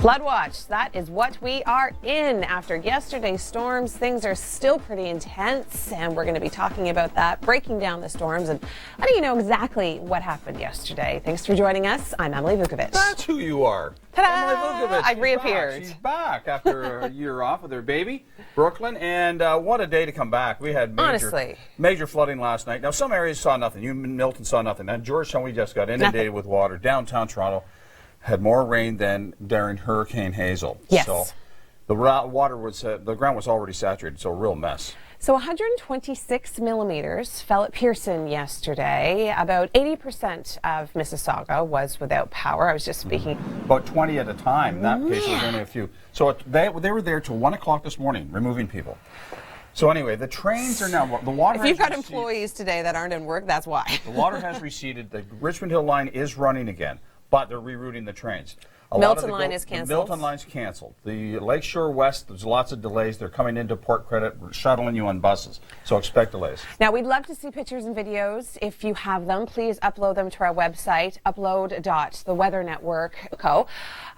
Flood watch, that is what we are in. After yesterday's storms, things are still pretty intense, and we're going to be talking about that, breaking down the storms, and letting you know exactly what happened yesterday. Thanks for joining us. I'm Emily Vukovic. That's who you are. Ta-da! Emily Vukovic. I've reappeared. She's back after a year off with her baby, Brooklyn, and what a day to come back. We had major flooding last night. Now, some areas saw nothing. You in Milton saw nothing. And Georgetown, we just got inundated with water. Downtown Toronto had more rain than during Hurricane Hazel. Yes. So the water was, the ground was already saturated, so a real mess. So 126 millimeters fell at Pearson yesterday. About 80% of Mississauga was without power. I was just speaking. About 20 at a time. In that case, there was only a few. So they were there till 1 o'clock this morning, removing people. So anyway, the trains are now, the water If you've got employees today that aren't in work, that's why. The water has receded. The Richmond Hill line is running again, but they're rerouting the trains. Milton line is canceled. The Milton line's canceled. The Lakeshore West, there's lots of delays. They're coming into Port Credit, shuttling you on buses. So expect delays. Now, we'd love to see pictures and videos. If you have them, please upload them to our website, upload.theweathernetwork.co,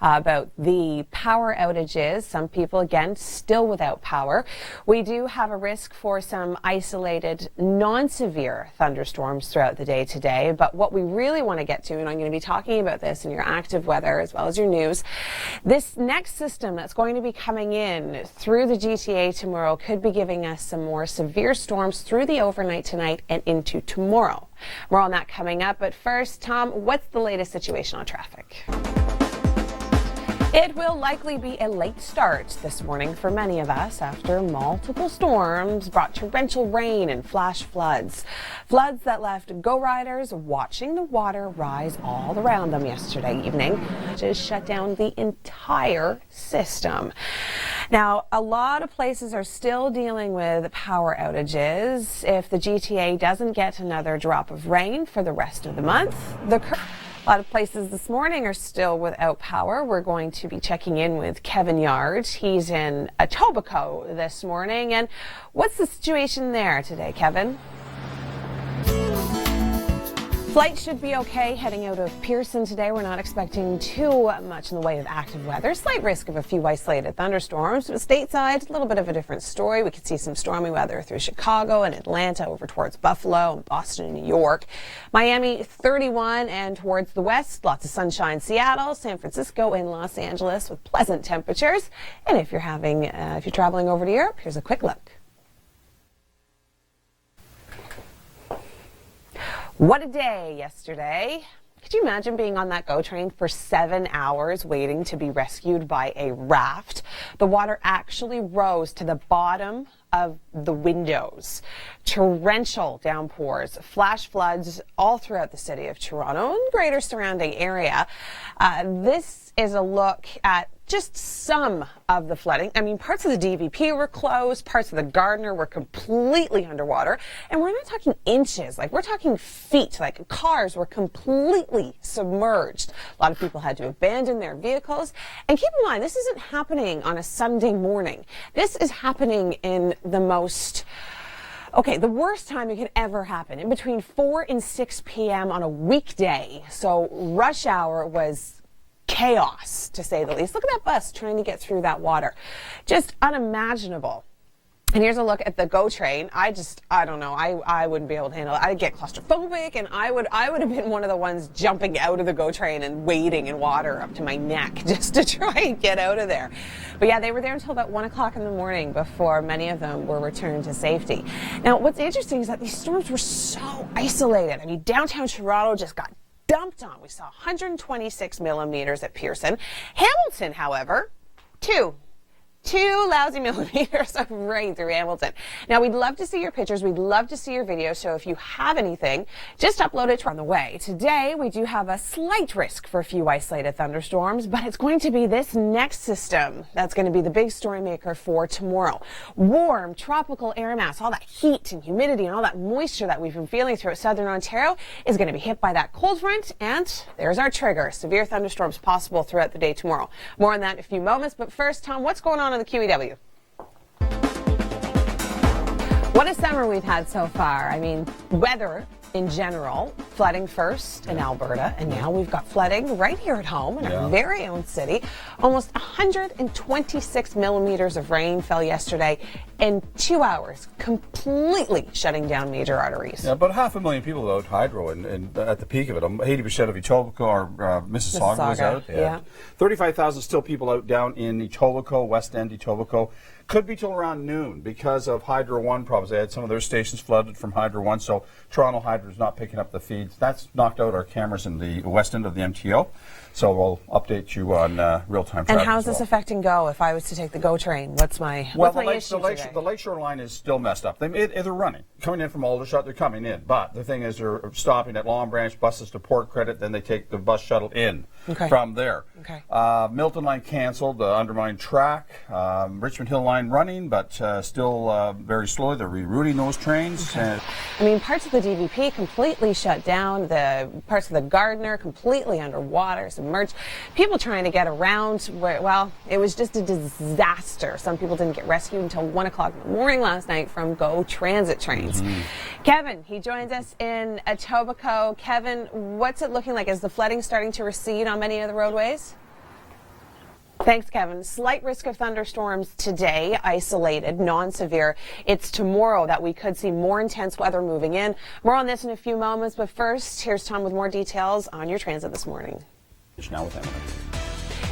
about the power outages. Some people, again, still without power. We do have a risk for some isolated, non-severe thunderstorms throughout the day today. But what we really want to get to, and I'm going to be talking about this in your active weather as well as your news, this next system that's going to be coming in through the GTA tomorrow could be giving us some more severe storms through the overnight tonight and into tomorrow. More on that coming up, but first, Tom, what's the latest situation on traffic? It will likely be a late start this morning for many of us after multiple storms brought torrential rain and flash floods. Floods that left go-riders watching the water rise all around them yesterday evening, just shut down the entire system. Now, a lot of places are still dealing with power outages. If the GTA doesn't get another drop of rain for the rest of the month, a lot of places this morning are still without power. We're going to be checking in with Kevin Yard. He's in Etobicoke this morning. And what's the situation there today, Kevin? Flights should be okay heading out of Pearson today. We're not expecting too much in the way of active weather. Slight risk of a few isolated thunderstorms. But stateside, a little bit of a different story. We could see some stormy weather through Chicago and Atlanta over towards Buffalo and Boston and New York. Miami 31 and towards the west, lots of sunshine. Seattle, San Francisco and Los Angeles with pleasant temperatures. And if you're traveling over to Europe, here's a quick look. What a day yesterday. Could you imagine being on that GO train for 7 hours waiting to be rescued by a raft? The water actually rose to the bottom of the windows. Torrential downpours, flash floods all throughout the city of Toronto and greater surrounding area. This is a look at just some of the flooding. I mean, parts of the DVP were closed, parts of the Gardiner were completely underwater, and we're not talking inches, like we're talking feet, like cars were completely submerged. A lot of people had to abandon their vehicles. And keep in mind, this isn't happening on a Sunday morning. This is happening in the worst time it could ever happen, in between 4 and 6 p.m. on a weekday. So rush hour was chaos, to say the least. Look at that bus trying to get through that water. Just unimaginable. And here's a look at the GO train. I don't know. I wouldn't be able to handle it. I'd get claustrophobic, and I would have been one of the ones jumping out of the GO train and wading in water up to my neck just to try and get out of there. But yeah, they were there until about 1 o'clock in the morning before many of them were returned to safety. Now, what's interesting is that these storms were so isolated. I mean, downtown Toronto just got dumped on. We saw 126 millimeters at Pearson. Hamilton, however, two lousy millimeters of rain through Hamilton. Now, we'd love to see your pictures. We'd love to see your videos. So if you have anything, just upload it on the way. Today, we do have a slight risk for a few isolated thunderstorms, but it's going to be this next system that's going to be the big story maker for tomorrow. Warm tropical air mass, all that heat and humidity and all that moisture that we've been feeling throughout southern Ontario is going to be hit by that cold front. And there's our trigger. Severe thunderstorms possible throughout the day tomorrow. More on that in a few moments. But first, Tom, what's going on in the QEW? What a summer we've had so far. I mean, weather in general, flooding first in Alberta, and now we've got flooding right here at home in our very own city. Almost 126 millimeters of rain fell yesterday in 2 hours, completely shutting down major arteries. Yeah, about 500,000 people without hydro, and at the peak of it, 80% of Etobicoke or Mississauga was out. Yeah. 35,000 still people out down in Etobicoke, West End Etobicoke. Could be till around noon because of Hydro One problems. They had some of their stations flooded from Hydro One, so Toronto Hydro is not picking up the feeds. That's knocked out our cameras in the west end of the MTO. So we'll update you on real-time traffic. And how's this affecting GO if I was to take the GO train? What's my issue today? The Lakeshore line is still messed up. They're running. Coming in from Aldershot, they're coming in. But the thing is they're stopping at Long Branch, buses to Port Credit, then they take the bus shuttle in from there. Okay. Milton line canceled, the undermined track. Richmond Hill line running, but still very slow. They're rerouting those trains. Okay. I mean, parts of the DVP completely shut down. The parts of the Gardiner completely underwater, submerged. People trying to get around. Well, it was just a disaster. Some people didn't get rescued until 1 o'clock in the morning last night from GO transit trains. Kevin, he joins us in Etobicoke. Kevin, what's it looking like? Is the flooding starting to recede on many of the roadways? Thanks, Kevin. Slight risk of thunderstorms today, isolated, non-severe. It's tomorrow that we could see more intense weather moving in. More on this in a few moments, but first, here's Tom with more details on your transit this morning. Now with Emily.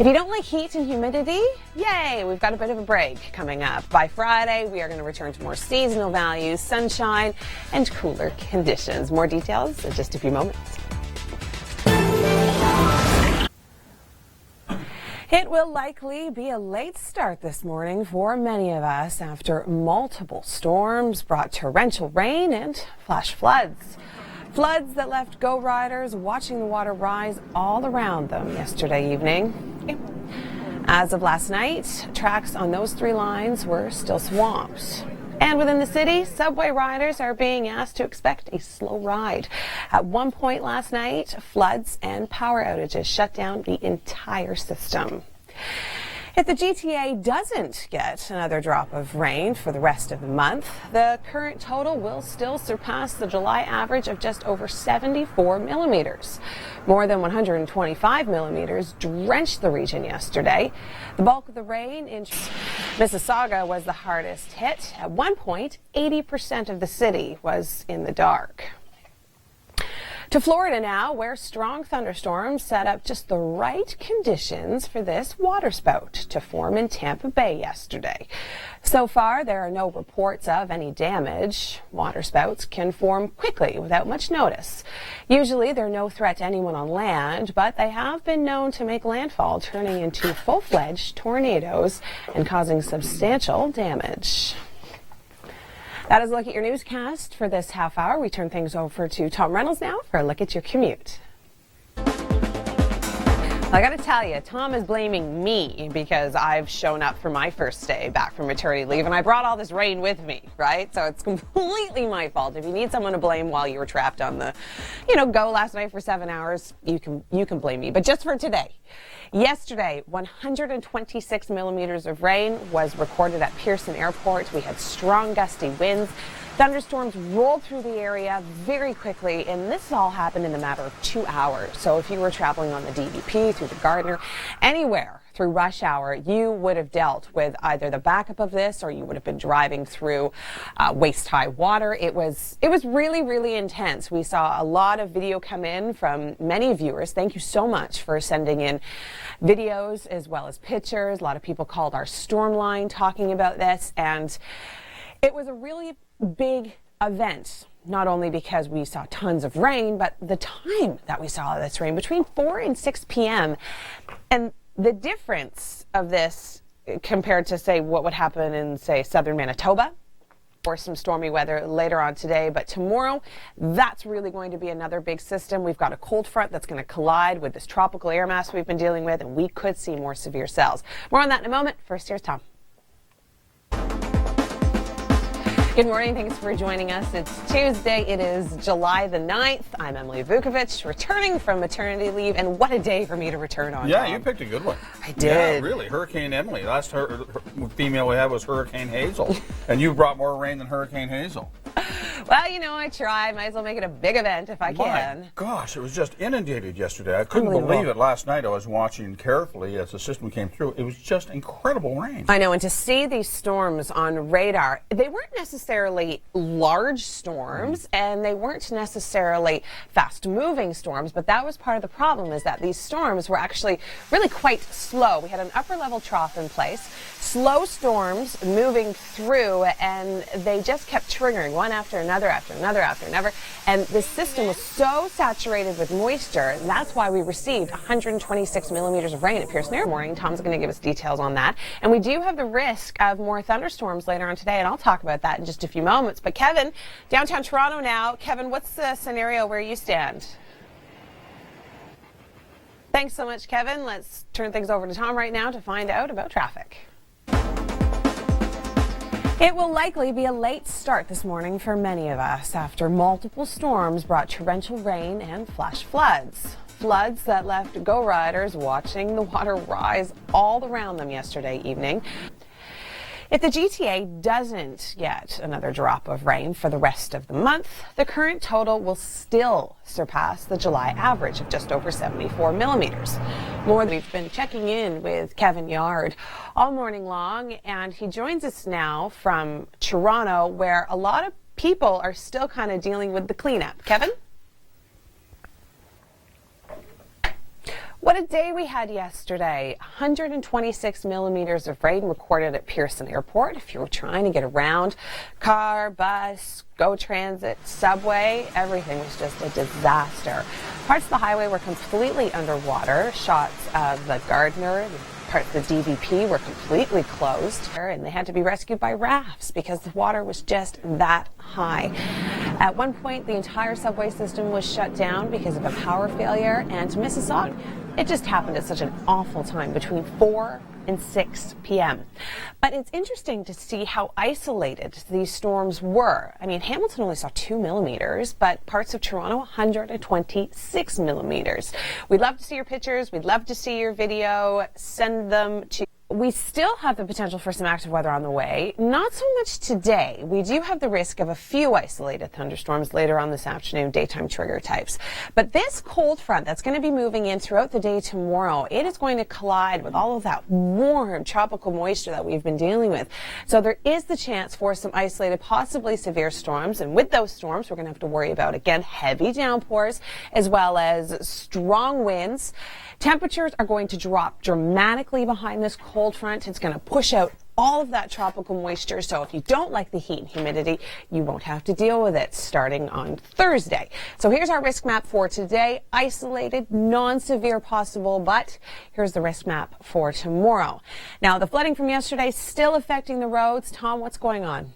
If you don't like heat and humidity, yay, we've got a bit of a break coming up. By Friday, we are going to return to more seasonal values, sunshine, and cooler conditions. More details in just a few moments. It will likely be a late start this morning for many of us after multiple storms brought torrential rain and flash floods. Floods that left GO riders watching the water rise all around them yesterday evening. As of last night, tracks on those 3 lines were still swamped. And within the city, subway riders are being asked to expect a slow ride. At one point last night, floods and power outages shut down the entire system. If the GTA doesn't get another drop of rain for the rest of the month, the current total will still surpass the July average of just over 74 millimeters. More than 125 millimeters drenched the region yesterday. The bulk of the rain in Mississauga was the hardest hit. At one point, 80% of the city was in the dark. To Florida now, where strong thunderstorms set up just the right conditions for this waterspout to form in Tampa Bay yesterday. So far, there are no reports of any damage. Waterspouts can form quickly without much notice. Usually, they're no threat to anyone on land, but they have been known to make landfall, turning into full-fledged tornadoes and causing substantial damage. That is a look at your newscast for this half hour. We turn things over to Tom Reynolds now for a look at your commute. I got to tell you, Tom is blaming me because I've shown up for my first day back from maternity leave and I brought all this rain with me, right? So it's completely my fault. If you need someone to blame while you were trapped on the, GO last night for 7 hours, you can blame me. But just for today. Yesterday, 126 millimeters of rain was recorded at Pearson Airport. We had strong gusty winds. Thunderstorms rolled through the area very quickly, and this all happened in a matter of 2 hours. So if you were traveling on the DVP, through the Gardiner, anywhere through rush hour, you would have dealt with either the backup of this or you would have been driving through waist-high water. It was really, really intense. We saw a lot of video come in from many viewers. Thank you so much for sending in videos as well as pictures. A lot of people called our storm line talking about this, and it was a really big event, not only because we saw tons of rain, but the time that we saw this rain, between 4 and 6 p.m. And the difference of this compared to, say, what would happen in, say, southern Manitoba or some stormy weather later on today. But tomorrow, that's really going to be another big system. We've got a cold front that's going to collide with this tropical air mass we've been dealing with, and we could see more severe cells. More on that in a moment. First, here's Tom. Good morning. Thanks for joining us. It's Tuesday. It is July the 9th. I'm Emily Vukovic, returning from maternity leave, and what a day for me to return on. Yeah, Tom. You picked a good one. I did. Yeah, really. Hurricane Emily. Last female we had was Hurricane Hazel, and you brought more rain than Hurricane Hazel. Well, you know, I try. Might as well make it a big event if I can. My gosh, it was just inundated yesterday. I couldn't believe it. Last night I was watching carefully as the system came through. It was just incredible rain. I know, and to see these storms on radar, they weren't necessarily large storms, and they weren't necessarily fast-moving storms, but that was part of the problem, is that these storms were actually really quite slow. We had an upper-level trough in place, slow storms moving through, and they just kept triggering one after another, after another, after another, and the system was so saturated with moisture. That's why we received 126 millimeters of rain at Pearson Air morning. Tom's going to give us details on that, and we do have the risk of more thunderstorms later on today, and I'll talk about that in just a few moments. But Kevin, downtown Toronto now. Kevin, what's the scenario where you stand? Thanks so much, Kevin. Let's turn things over to Tom right now to find out about traffic. It will likely be a late start this morning for many of us after multiple storms brought torrential rain and flash floods. Floods that left Go Riders watching the water rise all around them yesterday evening. If the GTA doesn't get another drop of rain for the rest of the month, the current total will still surpass the July average of just over 74 millimeters. We've been checking in with Kevin Yard all morning long, and he joins us now from Toronto, where a lot of people are still kind of dealing with the cleanup. Kevin? What a day we had yesterday. 126 millimeters of rain recorded at Pearson Airport. If you were trying to get around, car, bus, GO Transit, subway, everything was just a disaster. Parts of the highway were completely underwater. Shots of the Gardner, parts of the DVP were completely closed, and they had to be rescued by rafts because the water was just that high. At one point, the entire subway system was shut down because of a power failure, and to Mississauga, it just happened at such an awful time, between 4 and 6 p.m. But it's interesting to see how isolated these storms were. I mean, Hamilton only saw 2 millimeters, but parts of Toronto, 126 millimeters. We'd love to see your pictures. We'd love to see your video. Send them to... We still have the potential for some active weather on the way. Not so much today. We do have the risk of a few isolated thunderstorms later on this afternoon, daytime trigger types. But this cold front that's going to be moving in throughout the day tomorrow, it is going to collide with all of that warm tropical moisture that we've been dealing with. So there is the chance for some isolated, possibly severe storms. And with those storms, we're going to have to worry about, again, heavy downpours as well as strong winds. Temperatures are going to drop dramatically behind this cold front. It's going to push out all of that tropical moisture. So if you don't like the heat and humidity, you won't have to deal with it starting on Thursday. So here's our risk map for today. Isolated, non-severe possible, but here's the risk map for tomorrow. Now, the flooding from yesterday still affecting the roads. Tom, what's going on?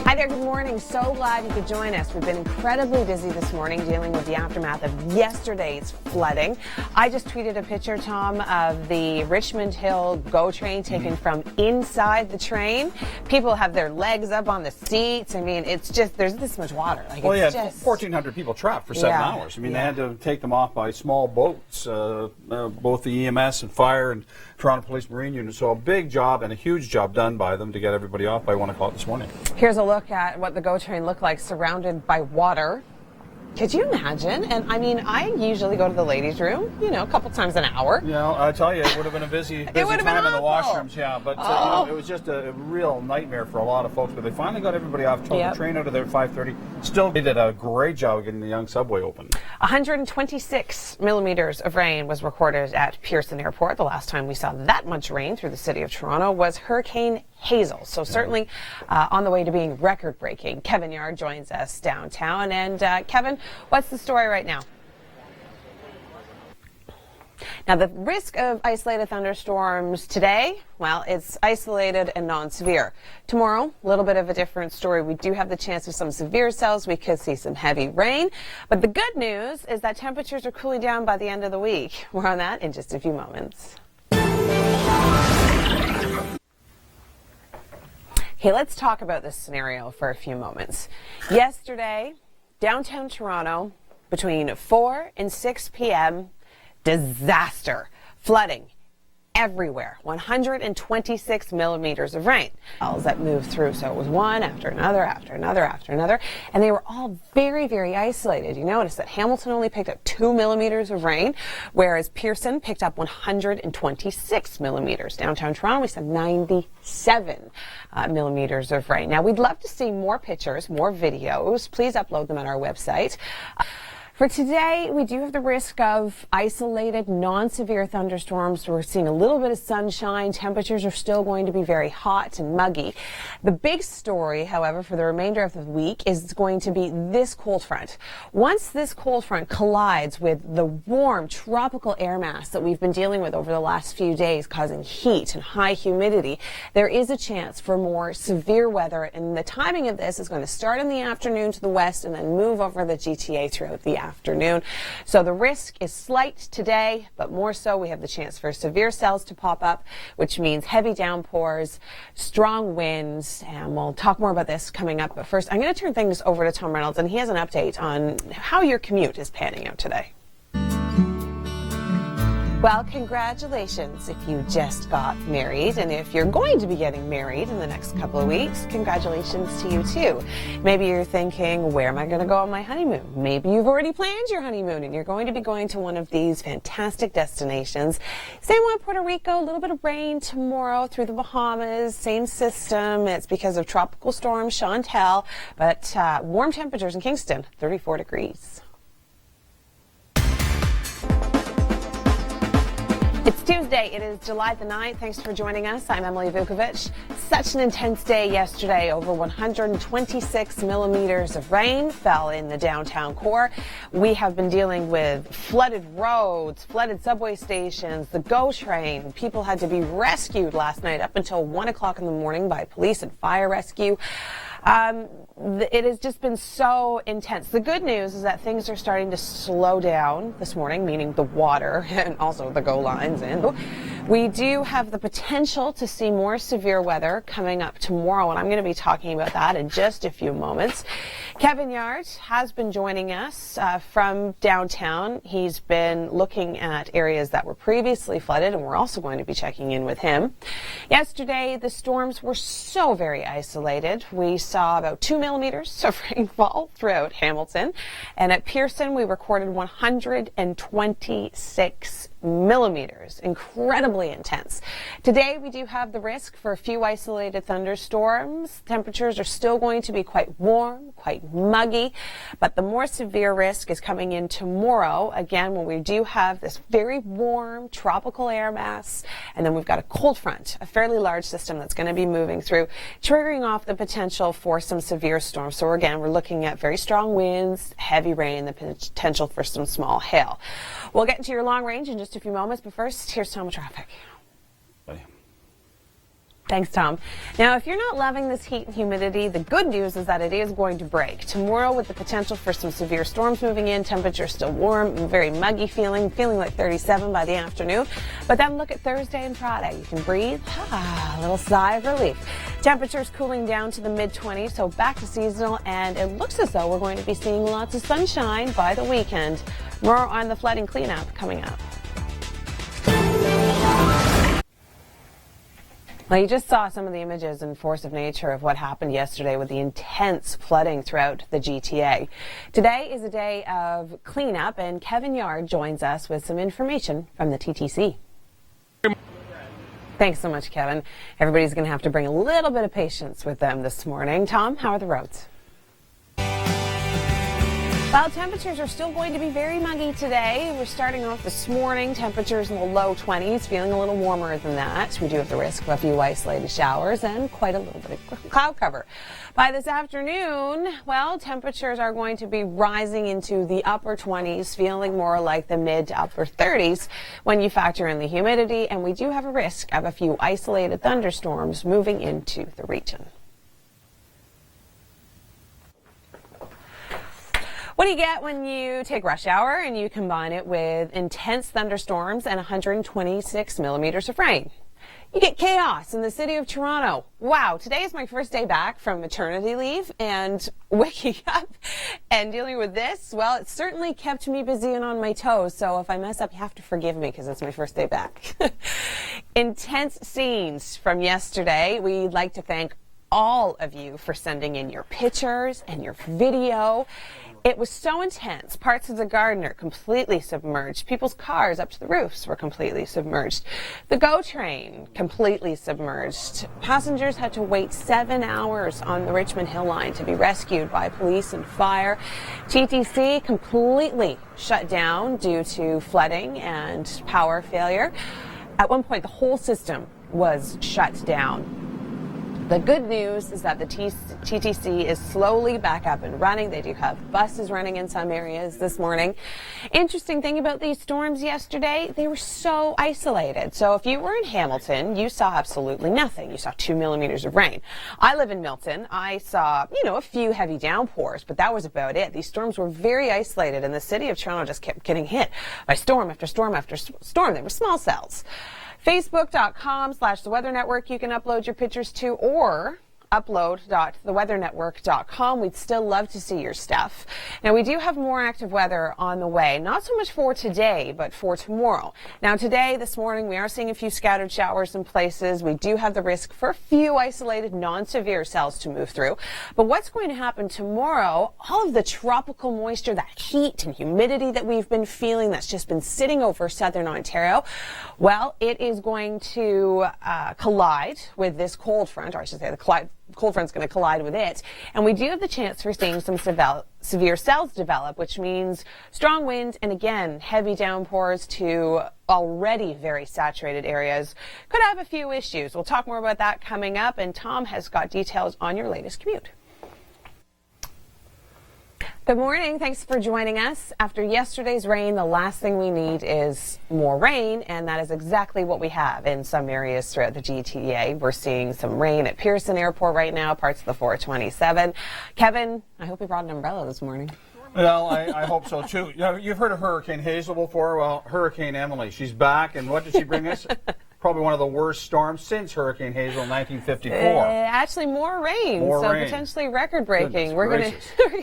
Hi there, good morning. So glad you could join us. We've been incredibly busy this morning dealing with the aftermath of yesterday's flooding. I just tweeted a picture, Tom, of the Richmond Hill GO train taken from inside the train. People have their legs up on the seats. I mean, it's just, there's this much water. Like, well, yeah, 1,400 people trapped for 7 hours. I mean, they had to take them off by small boats, both the EMS and fire and Toronto Police Marine Unit. So a big job and a huge job done by them to get everybody off by 1 o'clock this morning. Here's a look at what the GO train looked like surrounded by water. Could you imagine? And I mean, I usually go to the ladies' room, you know, a couple times an hour. You know, I tell you, it would have been a busy time in the washrooms, yeah. But you know, it was just a real nightmare for a lot of folks. But they finally got everybody off. Took the train out of there at 5:30. Still, they did a great job of getting the young subway open. 126 millimeters of rain was recorded at Pearson Airport. The last time we saw that much rain through the city of Toronto was Hurricane Hazel. So certainly on the way to being record-breaking. Kevin Yard joins us downtown. And Kevin, what's the story right now? Now, the risk of isolated thunderstorms today, well, it's isolated and non-severe. Tomorrow, a little bit of a different story. We do have the chance of some severe cells. We could see some heavy rain. But the good news is that temperatures are cooling down by the end of the week. More on that in just a few moments. Okay, let's talk about this scenario for a few moments. Yesterday, downtown Toronto, between 4 and 6 p.m., disaster, flooding everywhere. 126 millimeters of rain that moved through. So it was one after another, after another, after another. And they were all very, very isolated. You notice that Hamilton only picked up 2 millimeters of rain, whereas Pearson picked up 126 millimeters. Downtown Toronto, we saw 97 millimeters of rain. Now, we'd love to see more pictures, more videos. Please upload them on our website. For today, we do have the risk of isolated, non-severe thunderstorms. We're seeing a little bit of sunshine. Temperatures are still going to be very hot and muggy. The big story, however, for the remainder of the week is going to be this cold front. Once this cold front collides with the warm tropical air mass that we've been dealing with over the last few days, causing heat and high humidity, there is a chance for more severe weather. And the timing of this is going to start in the afternoon to the west and then move over the GTA throughout the afternoon. So the risk is slight today, but more so we have the chance for severe cells to pop up, which means heavy downpours, strong winds, and we'll talk more about this coming up. But first, I'm going to turn things over to Tom Reynolds, and he has an update on how your commute is panning out today. Well, congratulations if you just got married, and if you're going to be getting married in the next couple of weeks, congratulations to you too. Maybe you're thinking, where am I going to go on my honeymoon? Maybe you've already planned your honeymoon and you're going to be going to one of these fantastic destinations. Same one, Puerto Rico, a little bit of rain tomorrow through the Bahamas, same system. It's because of Tropical Storm Chantal, but warm temperatures in Kingston, 34 degrees. It's Tuesday. It is July the 9th. Thanks for joining us. I'm Emily Vukovic. Such an intense day yesterday. Over 126 millimeters of rain fell in the downtown core. We have been dealing with flooded roads, flooded subway stations, the GO train. People had to be rescued last night up until 1 o'clock in the morning by police and fire rescue. It has just been so intense. The good news is that things are starting to slow down this morning, meaning the water and also the GO lines. And we do have the potential to see more severe weather coming up tomorrow, and I'm going to be talking about that in just a few moments. Kevin Yard has been joining us from downtown. He's been looking at areas that were previously flooded, and we're also going to be checking in with him. Yesterday, the storms were so very isolated. We saw about 2 millimeters of rainfall throughout Hamilton, and at Pearson, we recorded 126 millimeters. Incredibly intense. Today, we do have the risk for a few isolated thunderstorms. Temperatures are still going to be quite warm, quite muggy, but the more severe risk is coming in tomorrow, again, when we do have this very warm tropical air mass, and then we've got a cold front, a fairly large system that's going to be moving through, triggering off the potential for some severe storms. So again, we're looking at very strong winds, heavy rain, the potential for some small hail. We'll get into your long range in just a few moments, but first, here's Tom with traffic. Bye. Thanks, Tom. Now, if you're not loving this heat and humidity, the good news is that it is going to break. Tomorrow, with the potential for some severe storms moving in, temperatures still warm, very muggy feeling like 37 by the afternoon. But then look at Thursday and Friday. You can breathe, a little sigh of relief. Temperatures cooling down to the mid-20s, so back to seasonal, and it looks as though we're going to be seeing lots of sunshine by the weekend. More on the flooding cleanup coming up. Well, you just saw some of the images and force of nature of what happened yesterday with the intense flooding throughout the GTA. Today is a day of cleanup, and Kevin Yard joins us with some information from the TTC. Thanks so much, Kevin. Everybody's going to have to bring a little bit of patience with them this morning. Tom, how are the roads? Well, temperatures are still going to be very muggy today. We're starting off this morning, temperatures in the low 20s, feeling a little warmer than that. We do have the risk of a few isolated showers and quite a little bit of cloud cover. By this afternoon, well, temperatures are going to be rising into the upper 20s, feeling more like the mid to upper 30s when you factor in the humidity, and we do have a risk of a few isolated thunderstorms moving into the region. What do you get when you take rush hour and you combine it with intense thunderstorms and 126 millimeters of rain? You get chaos in the city of Toronto. Wow, today is my first day back from maternity leave, and waking up and dealing with this, well, it certainly kept me busy and on my toes. So if I mess up, you have to forgive me because it's my first day back. Intense scenes from yesterday. We'd like to thank all of you for sending in your pictures and your video. It was so intense. Parts of the garden are completely submerged. People's cars up to the roofs were completely submerged. The GO train completely submerged. Passengers had to wait 7 hours on the Richmond Hill line to be rescued by police and fire. TTC completely shut down due to flooding and power failure. At one point, the whole system was shut down. The good news is that the TTC is slowly back up and running. They do have buses running in some areas this morning. Interesting thing about these storms yesterday, they were so isolated. So if you were in Hamilton, you saw absolutely nothing. You saw 2 millimeters of rain. I live in Milton. I saw, a few heavy downpours, but that was about it. These storms were very isolated, and the city of Toronto just kept getting hit by storm after storm after storm. They were small cells. Facebook.com/The Weather Network you can upload your pictures to, or upload.theweathernetwork.com. We'd still love to see your stuff. Now, we do have more active weather on the way, not so much for today, but for tomorrow. Now, today, this morning, we are seeing a few scattered showers in places. We do have the risk for a few isolated non-severe cells to move through. But what's going to happen tomorrow, all of the tropical moisture, that heat and humidity that we've been feeling that's just been sitting over southern Ontario, well, it is going to collide with this cold front, or I should say the cold front's going to collide with it, and we do have the chance for seeing some severe cells develop, which means strong winds and, again, heavy downpours to already very saturated areas. Could have a few issues. We'll talk more about that coming up, and Tom has got details on your latest commute. Good morning. Thanks for joining us. After yesterday's rain, the last thing we need is more rain, and that is exactly what we have in some areas throughout the GTA. We're seeing some rain at Pearson Airport right now, parts of the 427. Kevin, I hope you brought an umbrella this morning. Well, I hope so, too. You've heard of Hurricane Hazel before. Well, Hurricane Emily, she's back, and what did she bring us? Probably one of the worst storms since Hurricane Hazel in 1954. Actually, more rain, potentially record-breaking. We're going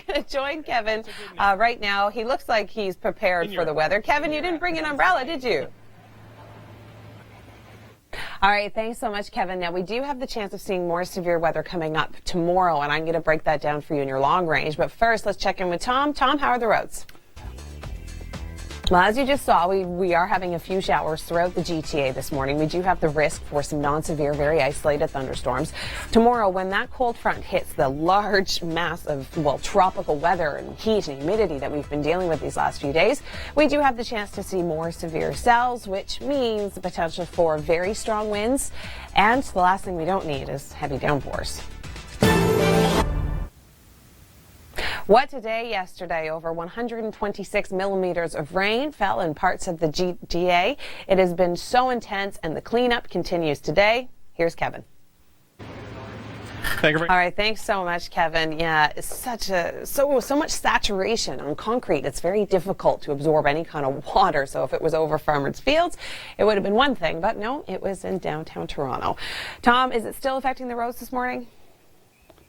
to join Kevin right now. He looks like he's prepared for the weather. Kevin, you didn't bring an umbrella, did you? All right, thanks so much, Kevin. Now, we do have the chance of seeing more severe weather coming up tomorrow, and I'm going to break that down for you in your long range. But first, let's check in with Tom. Tom, how are the roads? Well, as you just saw, we are having a few showers throughout the GTA this morning. We do have the risk for some non-severe, very isolated thunderstorms. Tomorrow, when that cold front hits the large mass of, tropical weather and heat and humidity that we've been dealing with these last few days, we do have the chance to see more severe cells, which means the potential for very strong winds. And the last thing we don't need is heavy downpours. What today? Yesterday, over 126 millimeters of rain fell in parts of the GTA. It has been so intense, and the cleanup continues today. Here's Kevin. Thank you. All right, thanks so much, Kevin. Yeah, it's so much saturation on concrete. It's very difficult to absorb any kind of water. So if it was over Farmers Fields, it would have been one thing, but no, it was in downtown Toronto. Tom, is it still affecting the roads this morning?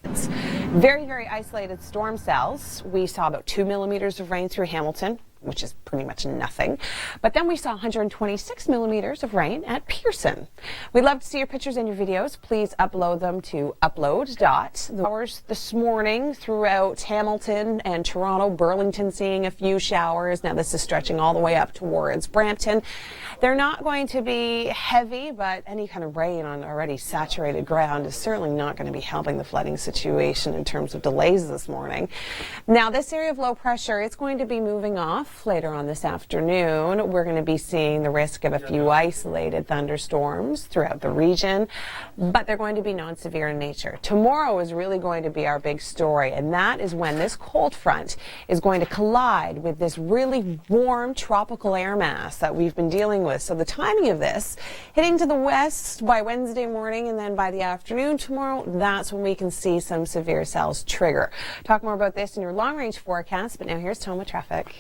Very, very isolated storm cells. We saw about 2 millimeters of rain through Hamilton, which is pretty much nothing. But then we saw 126 millimeters of rain at Pearson. We'd love to see your pictures and your videos. Please upload them to upload.the this morning throughout Hamilton and Toronto. Burlington seeing a few showers. Now this is stretching all the way up towards Brampton. They're not going to be heavy, but any kind of rain on already saturated ground is certainly not going to be helping the flooding situation in terms of delays this morning. Now this area of low pressure, it's going to be moving off later on this afternoon. We're going to be seeing the risk of a few isolated thunderstorms throughout the region, but they're going to be non-severe in nature. Tomorrow is really going to be our big story, and that is when this cold front is going to collide with this really warm tropical air mass that we've been dealing with. So the timing of this hitting to the west by Wednesday morning, and then by the afternoon tomorrow, that's when we can see some severe cells trigger. Talk more about this in your long range forecast, but now here's Tom with traffic.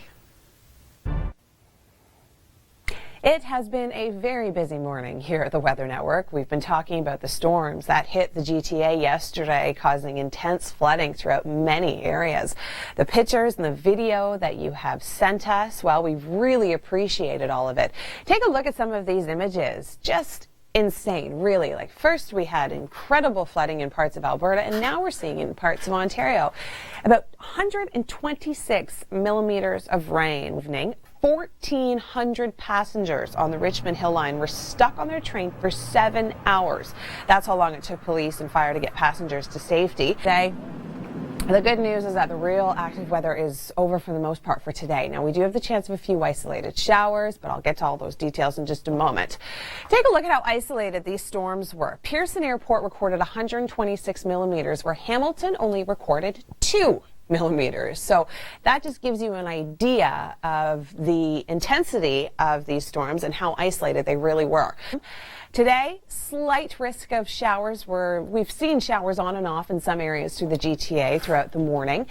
It has been a very busy morning here at the Weather Network. We've been talking about the storms that hit the GTA yesterday, causing intense flooding throughout many areas. The pictures and the video that you have sent us, well, we've really appreciated all of it. Take a look at some of these images. Just insane, really. Like, first we had incredible flooding in parts of Alberta, and now we're seeing it in parts of Ontario. About 126 millimeters of rain. 1,400 passengers on the Richmond Hill Line were stuck on their train for 7 hours. That's how long it took police and fire to get passengers to safety. Today, the good news is that the real active weather is over for the most part for today. Now, we do have the chance of a few isolated showers, but I'll get to all those details in just a moment. Take a look at how isolated these storms were. Pearson Airport recorded 126 millimeters, where Hamilton only recorded 2 millimeters. So that just gives you an idea of the intensity of these storms and how isolated they really were. Today, slight risk of showers. We've seen showers on and off in some areas through the GTA throughout the morning.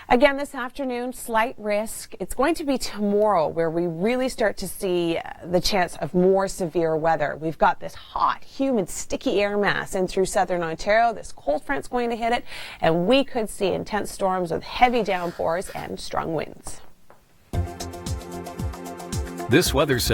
Again, this afternoon, slight risk. It's going to be tomorrow where we really start to see the chance of more severe weather. We've got this hot, humid, sticky air mass in through southern Ontario. This cold front's going to hit it, and we could see intense storms with heavy downpours and strong winds. This weather segment